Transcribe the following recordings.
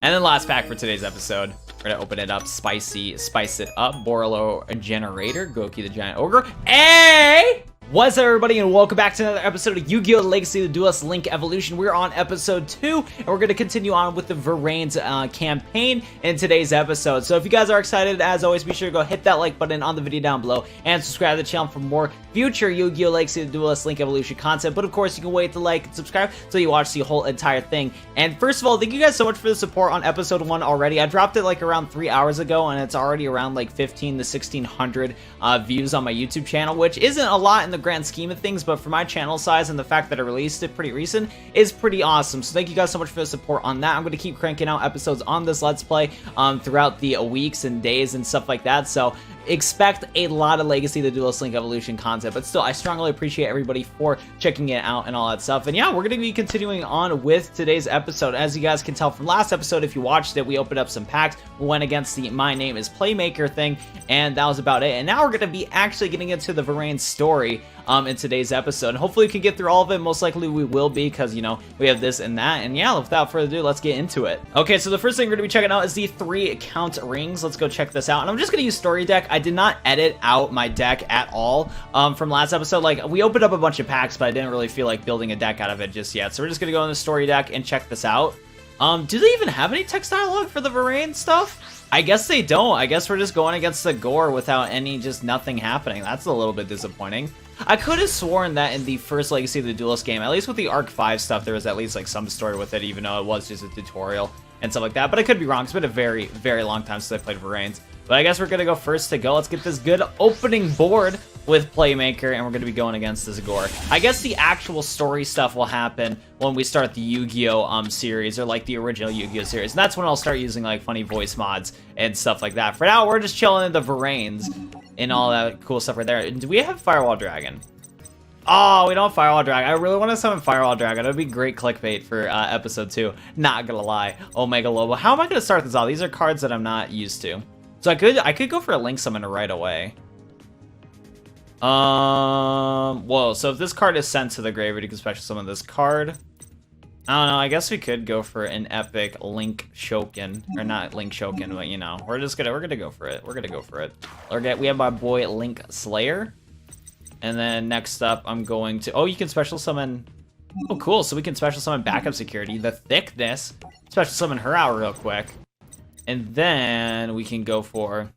And then last pack for today's episode. We're gonna open it up, spice it up. BORRELOAD Generator, Goki the Giant Ogre. Hey! What's up, everybody, and welcome back to another episode of Yu-Gi-Oh! Legacy, the Duelist Link Evolution. We're on episode 2, and we're going to continue on with the Vrains campaign in today's episode. So if you guys are excited, as always, be sure to go hit that like button on the video down below, and subscribe to the channel for more future Yu-Gi-Oh! Legacy, the Duelist Link Evolution content. But of course, you can wait to like and subscribe until you watch the whole entire thing. And first of all, thank you guys so much for the support on episode 1 already. I dropped it like around 3 hours ago, and it's already around like 15 to 1600 views on my YouTube channel, which isn't a lot in the grand scheme of things, but for my channel size and the fact that I released it pretty recent is pretty awesome. So thank you guys so much for the support on that. I'm going to keep cranking out episodes on this Let's Play throughout the weeks and days and stuff like that. So expect a lot of Legacy, the Duelist Link Evolution content, but still, I strongly appreciate everybody for checking it out and all that stuff. And yeah, we're going to be continuing on with today's episode. As you guys can tell from last episode, if you watched it, we opened up some packs. We went against the My Name is Playmaker thing, and that was about it. And now we're going to be actually getting into the Vrains story in today's episode. And hopefully we can get through all of it. Most likely we will be, because, you know, we have this and that. And yeah, without further ado, let's get into it. Okay, so the first thing we're going to be checking out is the 3 count rings. Let's go check this out. And I'm just going to use story deck. I did not edit out my deck at all from last episode. Like, we opened up a bunch of packs, but I didn't really feel like building a deck out of it just yet. So we're just going to go in the story deck and check this out. Do they even have any text dialogue for the Vrains stuff? I guess they don't. I guess we're just going against the gore without any, just nothing happening. That's a little bit disappointing. I could have sworn that in the first Legacy of the Duelist game, at least with the Arc 5 stuff, there was at least like some story with it, even though it was just a tutorial and stuff like that. But I could be wrong. It's been a very, very long time since I played Vrains. But I guess we're going to go first to go. Let's get this good opening board with Playmaker, and we're going to be going against this Gore. I guess the actual story stuff will happen when we start the Yu-Gi-Oh! Series, or like the original Yu-Gi-Oh! Series. And that's when I'll start using like funny voice mods and stuff like that. For now, we're just chilling in the Vrains and all that cool stuff right there. Do we have Firewall Dragon? Oh, we don't have Firewall Dragon. I really want to summon Firewall Dragon. That would be great clickbait for episode 2. Not gonna lie. Omega Lobo. How am I gonna start this off? These are cards that I'm not used to. So I could go for a Link Summon right away. Whoa, so if this card is sent to the graveyard, you can special summon this card. I don't know, I guess we could go for an epic Link Shoken. Or not Link Shoken, but you know, we're gonna go for it. We're gonna go for it. We have my boy Link Slayer. And then next up, I'm going to... Oh, you can special summon... Oh, cool. So we can special summon Backup Security, the Thickness. Special summon her out real quick. And then we can go for...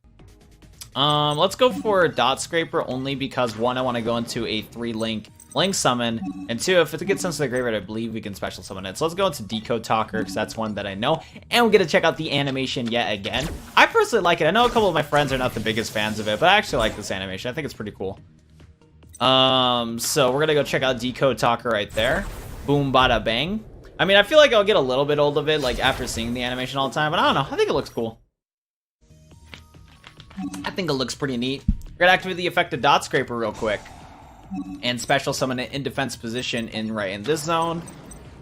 let's go for Dot Scraper, only because, 1, I want to go into a 3-link Link Summon. And 2, if it gets sent to the graveyard, I believe we can special summon it. So let's go into Decode Talker, because that's one that I know. And we're going to check out the animation yet again. I personally like it. I know a couple of my friends are not the biggest fans of it, but I actually like this animation. I think it's pretty cool. So we're gonna go check out Decode Talker right there. Boom, bada, bang. I mean, I feel like I'll get a little bit old of it, like, after seeing the animation all the time, but I don't know. I think it looks cool. I think it looks pretty neat. We're gonna activate the effect of Dot Scraper real quick. And special summon it in defense position right in this zone.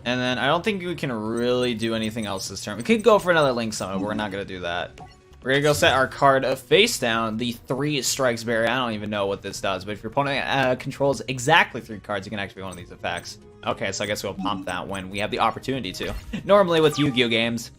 And then I don't think we can really do anything else this turn. We could go for another Link Summon, but we're not gonna do that. We're gonna go set our card face down, the 3 strikes barrier. I don't even know what this does, but if your opponent controls exactly 3 cards, you can activate one of these effects. Okay, so I guess we'll pump that when we have the opportunity to. Normally with Yu-Gi-Oh games,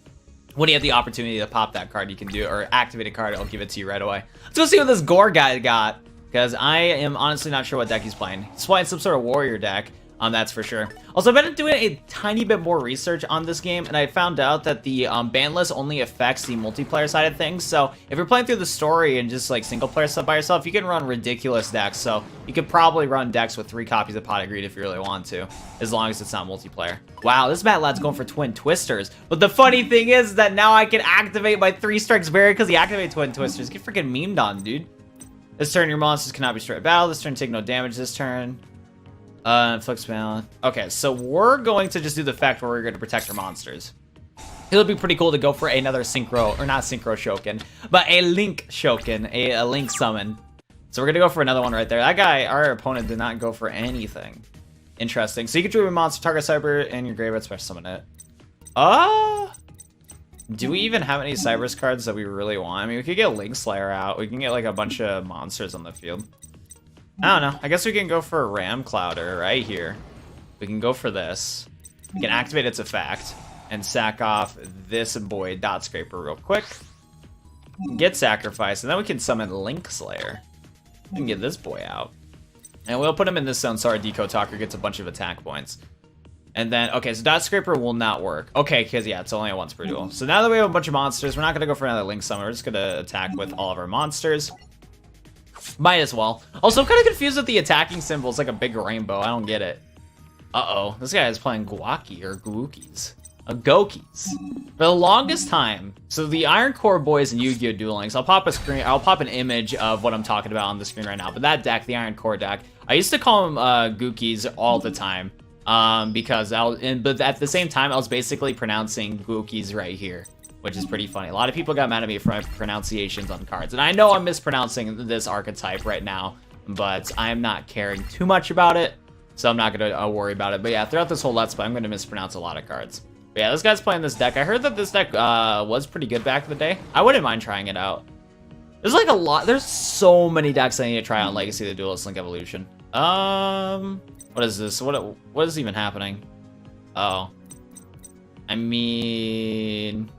when you have the opportunity to pop that card, you can do it, or activate a card, it'll give it to you right away. Let's go see what this Gore guy got, because I am honestly not sure what deck he's playing. He's playing some sort of warrior deck. That's for sure. Also, I've been doing a tiny bit more research on this game, and I found out that the ban list only affects the multiplayer side of things. So if you're playing through the story and just like single player stuff by yourself, you can run ridiculous decks. So you could probably run decks with 3 copies of Pot of Greed if you really want to, as long as it's not multiplayer. Wow, this Mad Lad's going for Twin Twisters. But the funny thing is that now I can activate my 3 strikes barrier because he activated Twin Twisters. Get freaking memed on, dude. This turn, your monsters cannot be straight battle. This turn, take no damage this turn. Flex balance. Okay, so we're going to just do the fact where we're going to protect our monsters. It'll be pretty cool to go for another Synchro, or not Synchro Shoken, but a Link Shoken, a Link Summon. So we're going to go for another one right there. That guy, our opponent, did not go for anything. Interesting. So you can dream a monster, target cyber, and your graveyard special summon it. Do we even have any Cybers cards that we really want? I mean, we could get Link Slayer out. We can get like a bunch of monsters on the field. I don't know. I guess we can go for a Ram Clouder right here. We can go for this. We can activate its effect. and sack off this boy Dot Scraper real quick. Get sacrificed, and then we can summon Link Slayer. We can get this boy out. And we'll put him in this zone so our Decode Talker gets a bunch of attack points. And then, okay, so Dot Scraper will not work. Okay, because, yeah, it's only a once per duel. So now that we have a bunch of monsters, we're not going to go for another Link Summon. We're just going to attack with all of our monsters. Might as well. Also, I'm kind of confused with the attacking symbol. It's like a big rainbow. I don't get it. Uh-oh. This guy is playing Guaki or Guukis. Gokis. For the longest time, so the Iron Core boys and Yu-Gi-Oh! Duel Links, I'll pop an image of what I'm talking about on the screen right now. But that deck, the Iron Core deck, I used to call them Guukis all the time. But at the same time, I was basically pronouncing Guukis right here, which is pretty funny. A lot of people got mad at me for my pronunciations on cards. And I know I'm mispronouncing this archetype right now, but I'm not caring too much about it. So I'm not going to worry about it. But yeah, throughout this whole Let's Play, I'm going to mispronounce a lot of cards. But yeah, this guy's playing this deck. I heard that this deck was pretty good back in the day. I wouldn't mind trying it out. There's like a lot. There's so many decks I need to try on Legacy of the Duelist Link Evolution. What is this? What is even happening? Oh. I mean...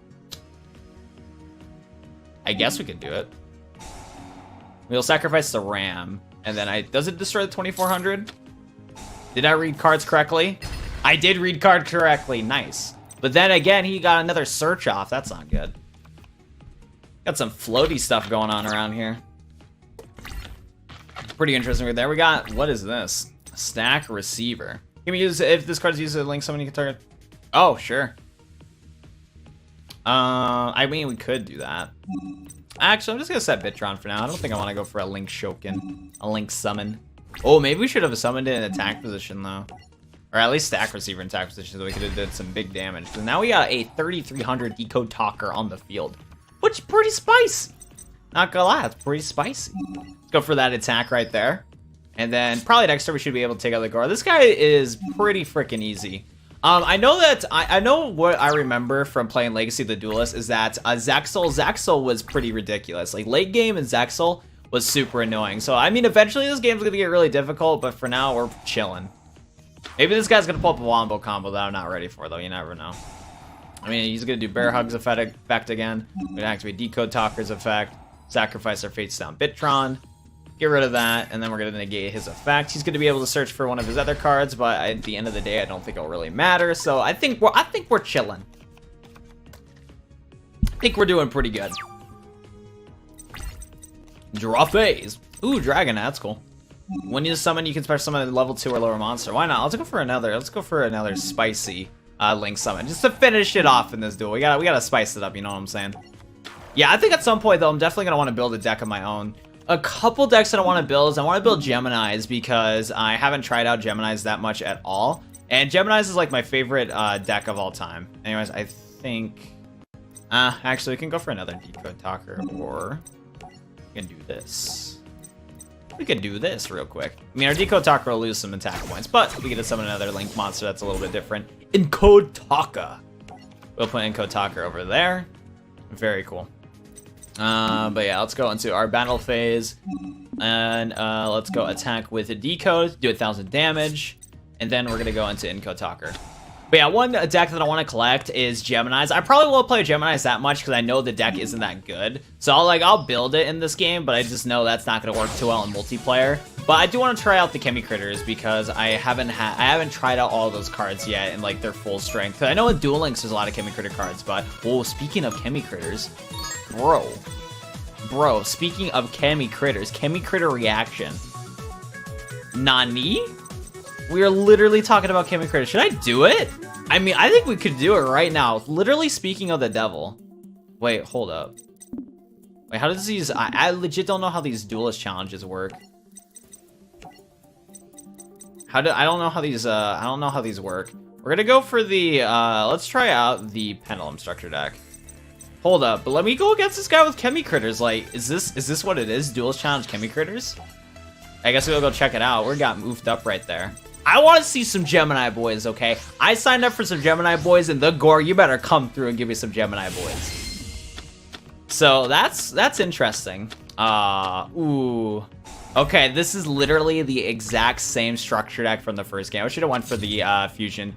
I guess we could do it. We'll sacrifice the Ram. And then does it destroy the 2400? Did I read cards correctly? I did read card correctly. Nice. But then again, he got another search off. That's not good. Got some floaty stuff going on around here. Pretty interesting right there. We got, what is this? Stack Receiver. Can we use, if this card's used to link somebody can target? Oh, sure. I mean, we could do that. Actually, I'm just gonna set Bitron for now. I don't think I want to go for a Link Shokin. A Link Summon. Oh, maybe we should have summoned it in attack position, though. Or at least Stack Receiver in attack position so we could have did some big damage. So now we got a 3300 Decode Talker on the field. Which is pretty spicy. Not gonna lie, it's pretty spicy. Let's go for that attack right there. And then probably next turn we should be able to take out the Gore. This guy is pretty freaking easy. I know that, I know what I remember from playing Legacy of the Duelist is that Zexal was pretty ridiculous. Like late game in Zexal was super annoying. So I mean, eventually this game's gonna get really difficult, but for now we're chilling. Maybe this guy's gonna pull up a Wombo combo that I'm not ready for though, you never know. I mean, he's gonna do Bear Hugs effect again. We're gonna activate Decode Talker's effect, sacrifice our Fates Down Bitron, get rid of that, and then we're gonna negate his effect. He's gonna be able to search for one of his other cards, but at the end of the day, I don't think it'll really matter. So I think we're chilling. I think we're doing pretty good. Draw phase. Ooh, Dragon, that's cool. When you summon, you can special summon a level 2 or lower monster. Why not? Let's go for another spicy Link Summon. Just to finish it off in this duel. We gotta spice it up, you know what I'm saying? Yeah, I think at some point, though, I'm definitely gonna want to build a deck of my own. A couple decks that I want to build is I want to build Geminis because I haven't tried out Geminis that much at all. And Geminis is like my favorite deck of all time. Anyways, I think... actually, we can go for another Decode Talker, or we can do this. We could do this real quick. I mean, our Decode Talker will lose some attack points, but we get to summon another Link monster that's a little bit different. Encode Talker. We'll put Encode Talker over there. Very cool. But yeah, let's go into our battle phase. And let's go attack with a Decode, do 1,000 damage. And then we're gonna go into Encode Talker. But yeah, one deck that I want to collect is Geminis. I probably won't play Geminis that much because I know the deck isn't that good. So I'll build it in this game, but I just know that's not going to work too well in multiplayer. But I do want to try out the Chemi Critters because I haven't tried out all those cards yet in like their full strength. I know in Duel Links there's a lot of Chemi Critter cards, but oh, speaking of Chemi Critters, bro, speaking of Chemi Critters, Chemi Critter reaction. Nani? We are literally talking about Chemi Critters. Should I do it? I mean, I think we could do it right now. Literally speaking of the devil. Wait, hold up. Wait, how does these... I legit don't know how these Duelist Challenges work. I don't know how these work. We're gonna go for the... let's try out the Pendulum Structure deck. Hold up, but let me go against this guy with Chemi Critters. Like, is this what it is? Duelist Challenge Chemi Critters? I guess we'll go check it out. We got moved up right there. I want to see some Gemini boys, okay? I signed up for some Gemini boys, and the Gore, you better come through and give me some Gemini boys. So that's interesting. Ooh. Okay, this is literally the exact same structure deck from the first game. I should have went for the fusion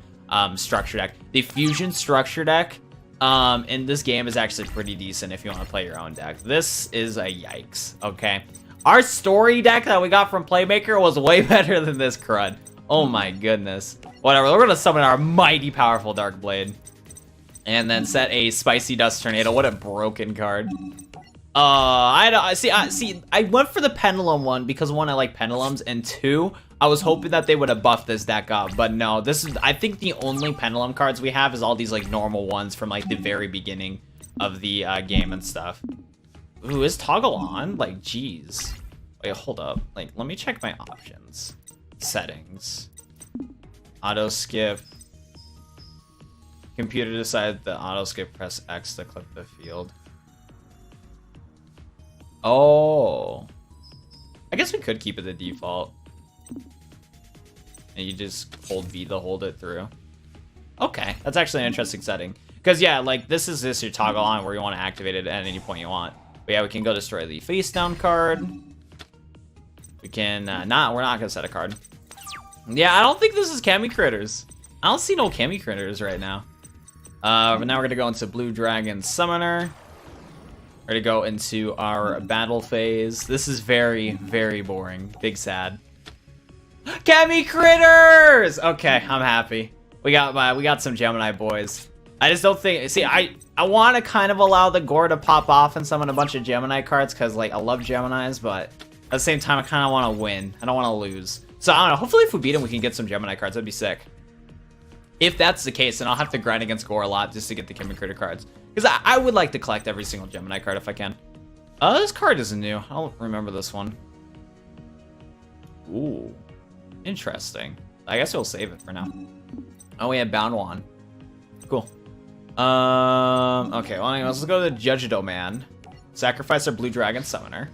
structure deck. The fusion structure deck in this game is actually pretty decent if you want to play your own deck. This is a yikes, okay? Our story deck that we got from Playmaker was way better than this crud. Oh my goodness. Whatever, we're gonna summon our mighty powerful Dark Blade. And then set a Spicy Dust Tornado. What a broken card. I went for the Pendulum one because one, I like Pendulums, and two, I was hoping that they would have buffed this deck up, but no, this is, I think the only Pendulum cards we have is all these like normal ones from like the very beginning of the game and stuff. Ooh, is Toggle on? Like, geez. Wait, hold up. Like, let me check my options. Settings. Auto skip. Computer decided the auto skip, press X to click the field. Oh. I guess we could keep it the default. And you just hold V to hold it through. Okay, that's actually an interesting setting. Because yeah, like this is your toggle on where you want to activate it at any point you want. But yeah, we can go destroy the face down card. We can we're not gonna set a card. Yeah, I don't think this is Cami Critters. I don't see no Cami Critters right now. But now we're gonna go into Blue Dragon Summoner. We're gonna go into our battle phase. This is very, very boring. Big sad. Cami Critters! Okay, I'm happy. We got some Gemini boys. I just don't think, see, I want to kind of allow the gore to pop off and summon a bunch of Gemini cards because like I love Geminis, but at the same time I kind of want to win. I don't want to lose. So I don't know, hopefully if we beat him we can get some Gemini cards. That'd be sick. If that's the case, then I'll have to grind against gore a lot just to get the Cami Critter cards. Because I would like to collect every single Gemini card if I can. This card is new. I don't remember this one. Ooh. Interesting. I guess we'll save it for now. Oh, we have Bound Wand. Cool. Okay, well, anyways, let's go to the Judge Domain. Sacrifice our Blue Dragon Summoner.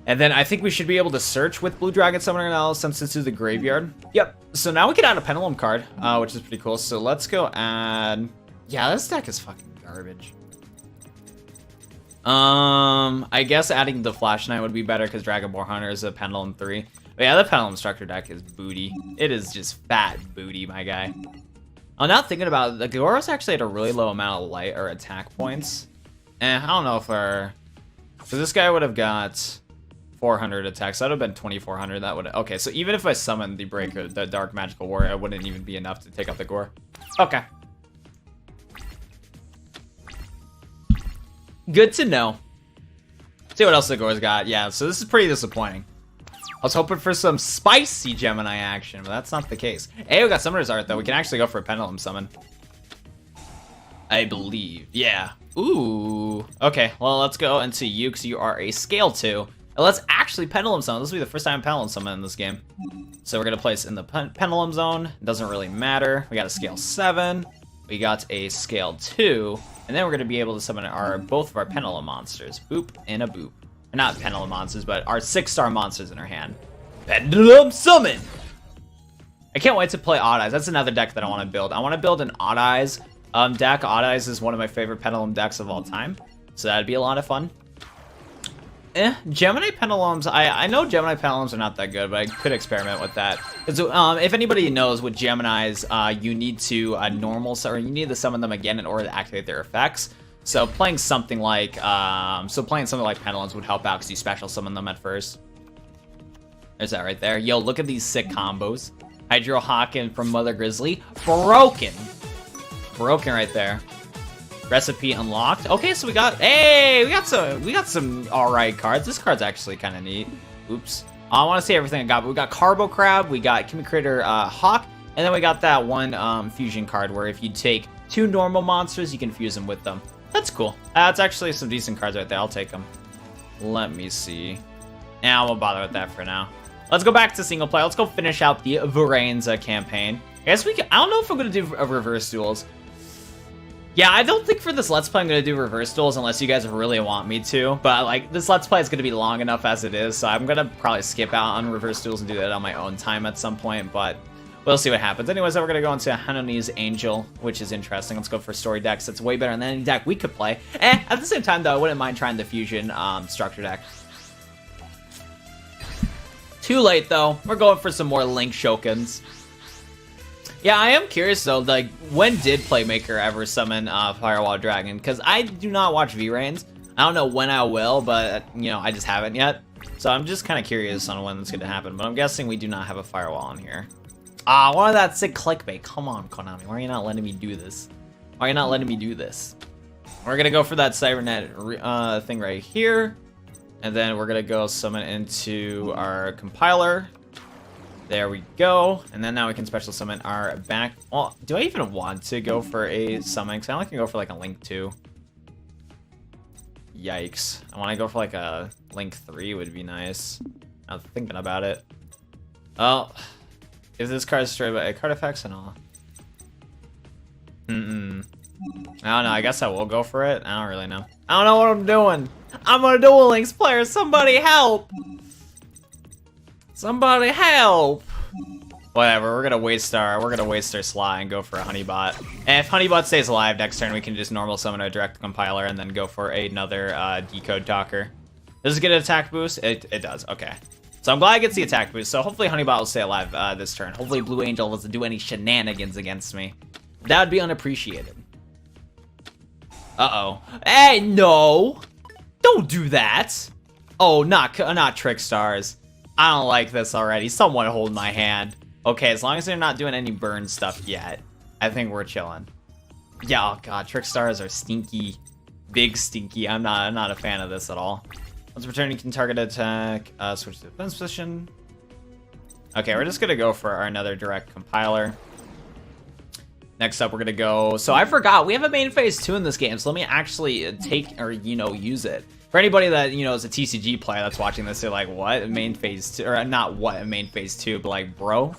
And then I think we should be able to search with Blue Dragon Summoner now since it's to the graveyard. Yep. So now we can add a Pendulum card, which is pretty cool. So let's go add... Yeah, this deck is fucking garbage. I guess adding the Flash Knight would be better because Dragonborn Hunter is a Pendulum 3. But yeah, the Pendulum Structure deck is booty. It is just fat booty, my guy. I'm not thinking about it. The Goros actually had a really low amount of light or attack points. I don't know if our... So this guy would have got 400 attacks. That would have been 2,400. That would... Okay, so even if I summoned the Breaker, the Dark Magical Warrior, it wouldn't even be enough to take out the Gore. Okay. Good to know. See what else the Gore's got. Yeah, so this is pretty disappointing. I was hoping for some spicy Gemini action, but that's not the case. Hey, we got Summoner's Art, though. We can actually go for a Pendulum Summon. I believe. Yeah. Ooh. Okay, well, let's go into you, because you are a Scale 2. And let's actually Pendulum Summon. This will be the first time Pendulum Summon in this game. So we're going to place in the Pendulum Zone. It doesn't really matter. We got a Scale 7. We got a Scale 2. And then we're going to be able to summon both of our Pendulum monsters. Boop and a boop. Not Pendulum monsters, but our 6-star monsters in our hand. Pendulum Summon! I can't wait to play Odd Eyes. That's another deck that I want to build. I want to build an Odd Eyes deck. Odd Eyes is one of my favorite Pendulum decks of all time. So that'd be a lot of fun. Gemini Pendulums, I know Gemini Pendulums are not that good, but I could experiment with that. If anybody knows with Geminis, you need to you need to summon them again in order to activate their effects. So playing something like Pendulums would help out because you special summon them at first. There's that right there. Yo, look at these sick combos. Hydro Hawken from Mother Grizzly. Broken right there. Recipe unlocked. Okay, so we got some alright cards. This card's actually kind of neat. Oops. I want to see everything I got, but we got Carbo Crab, we got Cami Critter Hawk, and then we got that one fusion card where if you take 2 normal monsters, you can fuse them with them. That's cool. That's actually some decent cards right there. I'll take them. Let me see. I won't bother with that for now. Let's go back to single play. Let's go finish out the Vrains campaign. I guess we can. I don't know if I'm gonna do reverse duels. Yeah, I don't think for this Let's Play I'm gonna do reverse duels unless you guys really want me to. But like this Let's Play is gonna be long enough as it is, so I'm gonna probably skip out on reverse duels and do that on my own time at some point. But we'll see what happens. Anyways, we're gonna go into Hanoni's Angel, which is interesting. Let's go for story decks. That's way better than any deck we could play. At the same time, though, I wouldn't mind trying the fusion structure deck. Too late, though. We're going for some more Link Shokens. Yeah, I am curious though, like, when did Playmaker ever summon Firewall Dragon? Because I do not watch V-Rains. I don't know when I will, but, you know, I just haven't yet. So I'm just kind of curious on when it's going to happen. But I'm guessing we do not have a Firewall on here. Ah, why that sick clickbait? Come on, Konami. Why are you not letting me do this? Why are you not letting me do this? We're going to go for that Cybernet thing right here. And then we're going to go summon into our compiler. There we go. And then now we can special summon our back. Well, do I even want to go for a summon? Because I only can go for like a Link 2. Yikes. I want to go for like a Link 3 would be nice. I'm thinking about it. Oh, if this card is destroyed by card effects and all. I don't know. I guess I will go for it. I don't really know. I don't know what I'm doing. I'm a Duel Links player. Somebody help. Somebody help. Whatever. We're gonna waste our slot and go for a Honeybot. And if Honeybot stays alive next turn, we can just normal summon a direct compiler and then go for another decode talker. Does it get an attack boost? It does. Okay. So I'm glad it gets the attack boost. So hopefully Honeybot will stay alive this turn. Hopefully Blue Angel doesn't do any shenanigans against me. That would be unappreciated. Uh-oh. Hey, no! Don't do that! Oh, not Trickstars. I don't like this already. Someone hold my hand. Okay, as long as they're not doing any burn stuff yet, I think we're chilling. Yeah, oh god, Trickstars are stinky. Big stinky. I'm not a fan of this at all. Once return, you can target attack, switch to defense position. Okay, we're just gonna go for our another direct compiler. Next up, we're gonna go. So I forgot we have a main phase 2 in this game. So let me actually take or use it. For anybody that is a TCG player that's watching this, they're like, "What main phase 2?" Or not what main phase 2, but like, bro,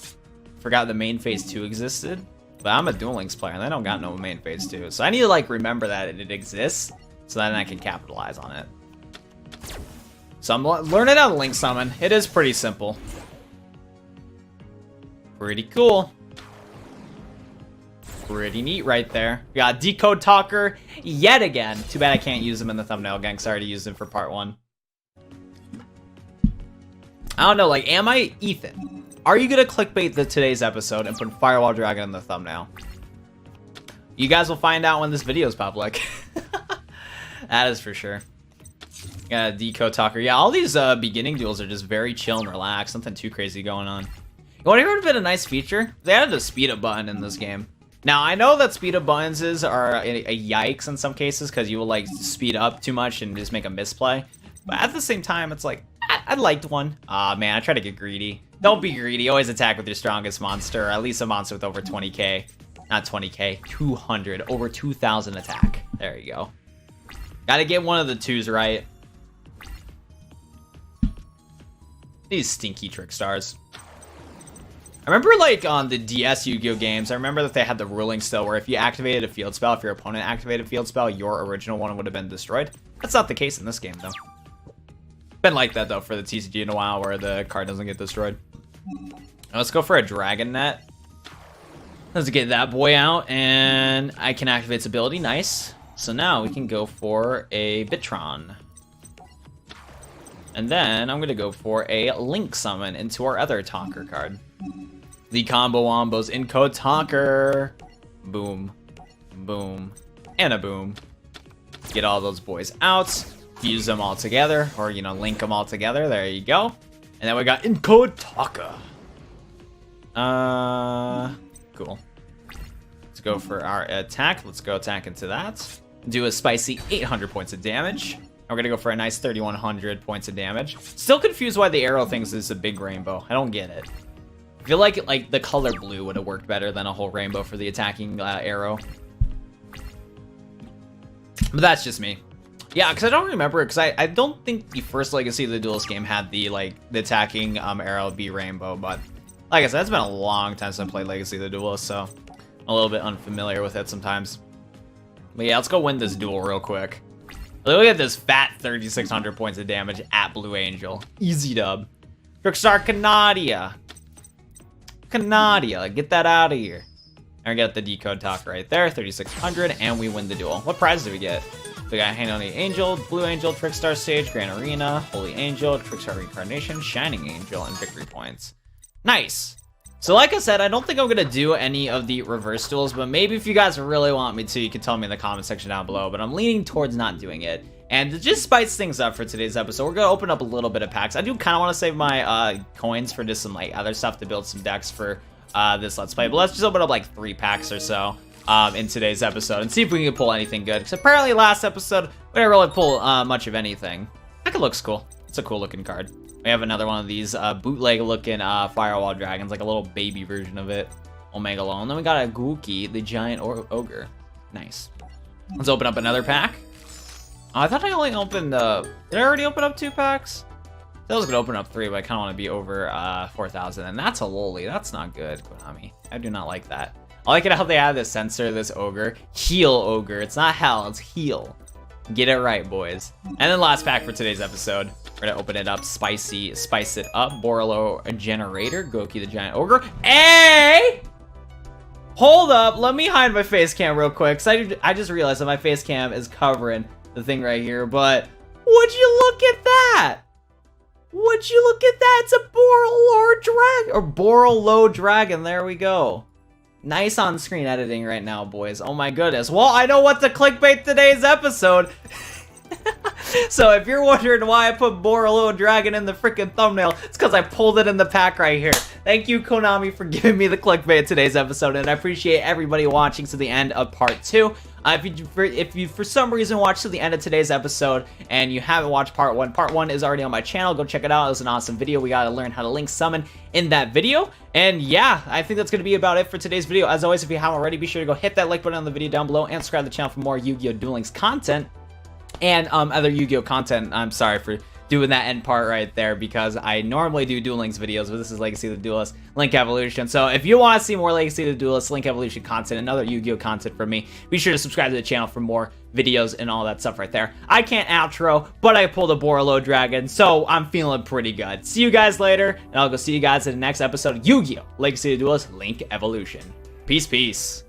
forgot the main phase 2 existed. But I'm a Duel Links player, and I don't got no main phase 2, so I need to like remember that it exists, so then I can capitalize on it. So I'm learning how to Link Summon. It is pretty simple. Pretty cool. Pretty neat right there. We got Decode Talker yet again. Too bad I can't use him in the thumbnail again because I already used him for part 1. I don't know, like, am I Ethan? Are you gonna clickbait today's episode and put Firewall Dragon in the thumbnail? You guys will find out when this video is public. That is for sure. Got a Decode Talker. Yeah, all these beginning duels are just very chill and relaxed. Nothing too crazy going on. You want to hear a nice feature? They added a speed up button in this game. Now, I know that speed up buttons are a yikes in some cases because you will like speed up too much and just make a misplay. But at the same time, it's like, I liked one. Aw, man, I try to get greedy. Don't be greedy. Always attack with your strongest monster, or at least a monster with over 20k. Not 20k, 200. Over 2,000 attack. There you go. Gotta get one of the 2s right. These stinky Trickstars. I remember, like, on the DS Yu-Gi-Oh games, I remember that they had the ruling still where if you activated a field spell, if your opponent activated a field spell, your original one would have been destroyed. That's not the case in this game, though. Been like that, though, for the TCG in a while where the card doesn't get destroyed. Now, let's go for a Dragon Net. Let's get that boy out, and I can activate its ability. Nice. So now we can go for a Bitron. And then I'm going to go for a Link Summon into our other Tonker card. The Combo Wombos Encode Tonker. Boom. Boom. And a boom. Get all those boys out. Fuse them all together. Or, link them all together. There you go. And then we got Encode Tonker. Cool. Let's go for our attack. Let's go attack into that. Do a spicy 800 points of damage. And we're going to go for a nice 3,100 points of damage. Still confused why the arrow thinks this is a big rainbow. I don't get it. I feel like the color blue would have worked better than a whole rainbow for the attacking arrow. But that's just me. Yeah, because I don't remember, because I don't think the first Legacy of the Duelist game had the attacking arrow be rainbow, but like I said, it's been a long time since I played Legacy of the Duelist, so I'm a little bit unfamiliar with it sometimes. But yeah, let's go win this duel real quick. Look at this fat 3,600 points of damage at Blue Angel. Easy dub. Trickstar Canadia. Canadia, get that out of here. And we got the Decode Talk right there, 3,600, and we win the duel. What prize do we get? We got Hand on the Angel, Blue Angel, Trickstar Sage, Grand Arena, Holy Angel, Trickstar Reincarnation, Shining Angel, and Victory Points. Nice! So like I said, I don't think I'm going to do any of the reverse duels, but maybe if you guys really want me to, you can tell me in the comment section down below, but I'm leaning towards not doing it. And to just spice things up for today's episode, we're going to open up a little bit of packs. I do kind of want to save my coins for just some like other stuff to build some decks for this Let's Play, but let's just open up like 3 packs or so in today's episode and see if we can pull anything good, because apparently last episode, we didn't really pull much of anything. That looks cool. It's a cool looking card. We have another one of these bootleg looking firewall dragons, like a little baby version of it. Omega Lone. Then we got a Gookie, the giant ogre. Nice. Let's open up another pack. Oh, I thought I only opened, did I already open up 2 packs? I was gonna open up 3, but I kinda wanna be over 4,000, and that's a loli. That's not good, Konami. I do not like that. I like it how they have this sensor, this ogre. Heal ogre. It's not hell, it's heal. Get it right, boys. And then last pack for today's episode. We're gonna open it up, spice it up. BORRELOAD generator, Gookie the giant ogre. Hey! Hold up, let me hide my face cam real quick, because I just realized that my face cam is covering the thing right here, but would you look at that? Would you look at that? It's a BORRELOAD dragon, or BORRELOAD dragon, there we go. Nice on-screen editing right now, boys. Oh my goodness. Well, I know what to clickbait today's episode. So if you're wondering why I put BORRELOAD dragon in the freaking thumbnail, it's because I pulled it in the pack right here. Thank you, Konami, for giving me the clickbait today's episode, and I appreciate everybody watching to the end of part 2. If you for some reason watched to the end of today's episode and you haven't watched part 1 is already on my channel. Go check it out. It was an awesome video. We got to learn how to link summon in that video. And yeah, I think that's going to be about it for today's video. As always, if you haven't already, be sure to go hit that like button on the video down below and subscribe to the channel for more Yu-Gi-Oh! Duel Links content and other Yu-Gi-Oh! Content. I'm sorry for doing that end part right there, because I normally do Duel Links videos, but this is Legacy of the Duelist Link Evolution. So if you want to see more Legacy of the Duelist Link Evolution content and other Yu-Gi-Oh! Content from me, be sure to subscribe to the channel for more videos and all that stuff right there. I can't outro, but I pulled a BORRELOAD dragon, so I'm feeling pretty good. See you guys later, and I'll go see you guys in the next episode of Yu-Gi-Oh! Legacy of the Duelist Link Evolution. Peace, peace.